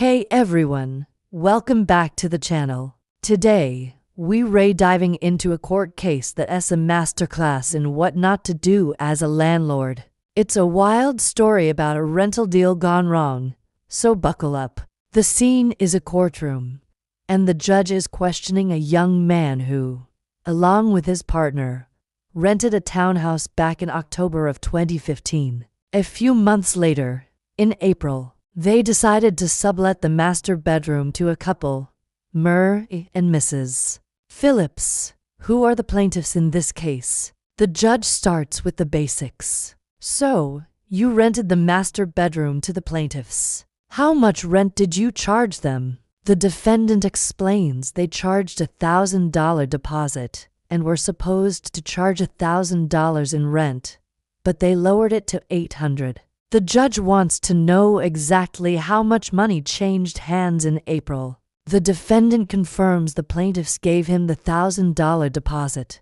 Hey everyone, welcome back to the channel. Today, we're diving into a court case that's a masterclass in what not to do as a landlord. It's a wild story about a rental deal gone wrong, so buckle up. The scene is a courtroom, and the judge is questioning a young man who, along with his partner, rented a townhouse back in October of 2015. A few months later, in April, they decided to sublet the master bedroom to a couple, Mr. and Mrs. Phillips, who are the plaintiffs in this case. The judge starts with the basics. So, you rented the master bedroom to the plaintiffs. How much rent did you charge them? The defendant explains they charged a $1,000 deposit and were supposed to charge $1,000 in rent, but they lowered it to $800. The judge wants to know exactly how much money changed hands in April. The defendant confirms the plaintiffs gave him the $1,000 deposit,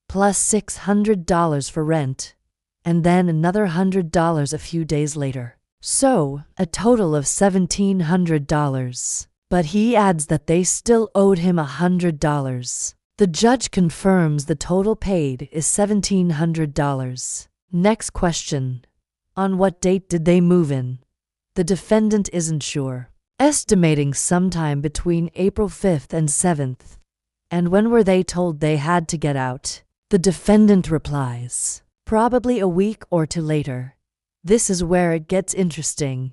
plus $600 for rent, and then another $100 a few days later. So, a total of $1,700. But he adds that they still owed him $100. The judge confirms the total paid is $1,700. Next question. On what date did they move in? The defendant isn't sure, estimating sometime between April 5th and 7th. And when were they told they had to get out? The defendant replies, probably a week or two later. This is where it gets interesting.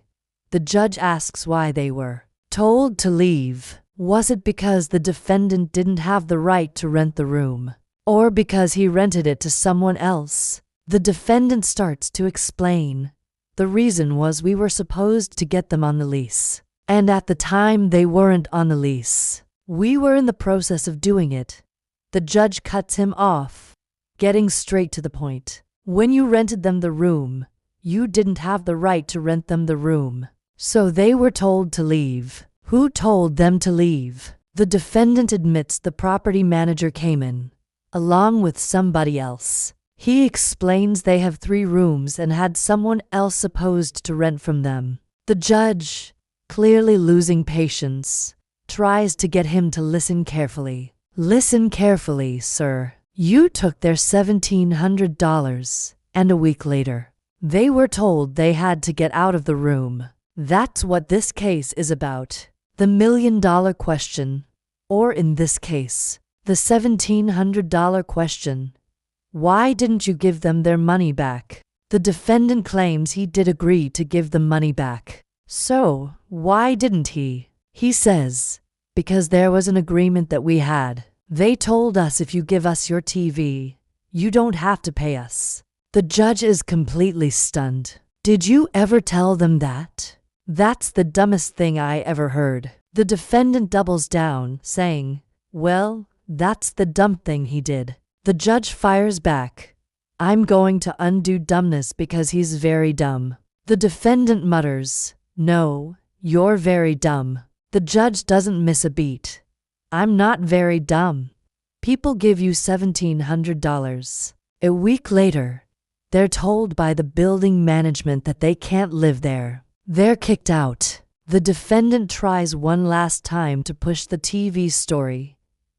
The judge asks why they were told to leave. Was it because the defendant didn't have the right to rent the room? Or because he rented it to someone else? The defendant starts to explain. The reason was we were supposed to get them on the lease. And at the time they weren't on the lease. We were in the process of doing it. The judge cuts him off, getting straight to the point. When you rented them the room, you didn't have the right to rent them the room. So they were told to leave. Who told them to leave? The defendant admits the property manager came in, along with somebody else. He explains they have 3 rooms and had someone else supposed to rent from them. The judge, clearly losing patience, tries to get him to listen carefully. Listen carefully, sir. You took their $1,700, and a week later, they were told they had to get out of the room. That's what this case is about. The $1,000,000 question, or in this case, the $1,700 question. Why didn't you give them their money back? The defendant claims he did agree to give the money back. So, why didn't he? He says, because there was an agreement that we had. They told us if you give us your TV, you don't have to pay us. The judge is completely stunned. Did you ever tell them that? That's the dumbest thing I ever heard. The defendant doubles down, saying, well, that's the dumb thing he did. The judge fires back. I'm going to undo dumbness because he's very dumb. The defendant mutters, no, you're very dumb. The judge doesn't miss a beat. I'm not very dumb. People give you $1,700. A week later, they're told by the building management that they can't live there. They're kicked out. The defendant tries one last time to push the TV story.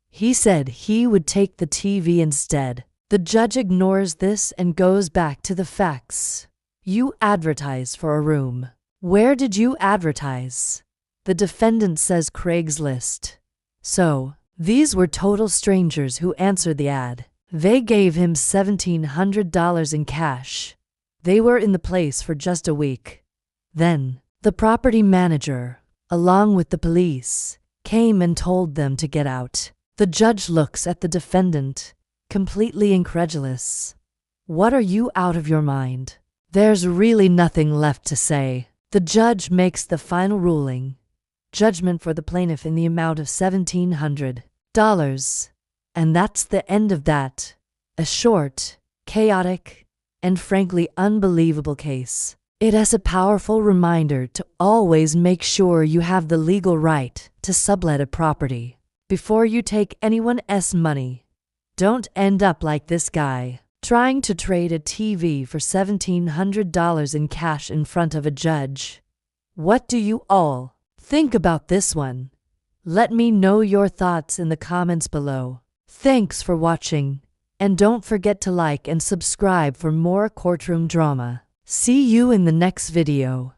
He said he would take the TV instead. The judge ignores this and goes back to the facts. You advertise for a room. Where did you advertise? The defendant says Craigslist. So, these were total strangers who answered the ad. They gave him $1,700 in cash. They were in the place for just a week. Then, the property manager, along with the police, came and told them to get out. The judge looks at the defendant, completely incredulous. What are you out of your mind? There's really nothing left to say. The judge makes the final ruling. Judgment for the plaintiff in the amount of $1,700. And that's the end of that. A short, chaotic, and frankly unbelievable case. It is a powerful reminder to always make sure you have the legal right to sublet a property. Before you take anyone else's money, don't end up like this guy, trying to trade a TV for $1,700 in cash in front of a judge. What do you all Think about this one. Let me know your thoughts in the comments below. Thanks for watching, and don't forget to like and subscribe for more courtroom drama. See you in the next video.